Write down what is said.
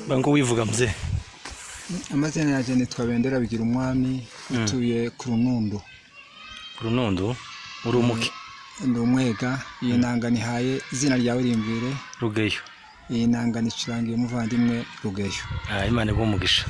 Bango wivuga mzee. Amazina yanjye nitwa Bendera bigira umwami utuye ku Runundo. Runundo uri umuki? Ndi umwega. Iyi nanga nihaye izina ryawe rimbwire Rugeyo. Iyi nanga nicurangiye umuvandimwe Rugeyo. Imana igumugisha.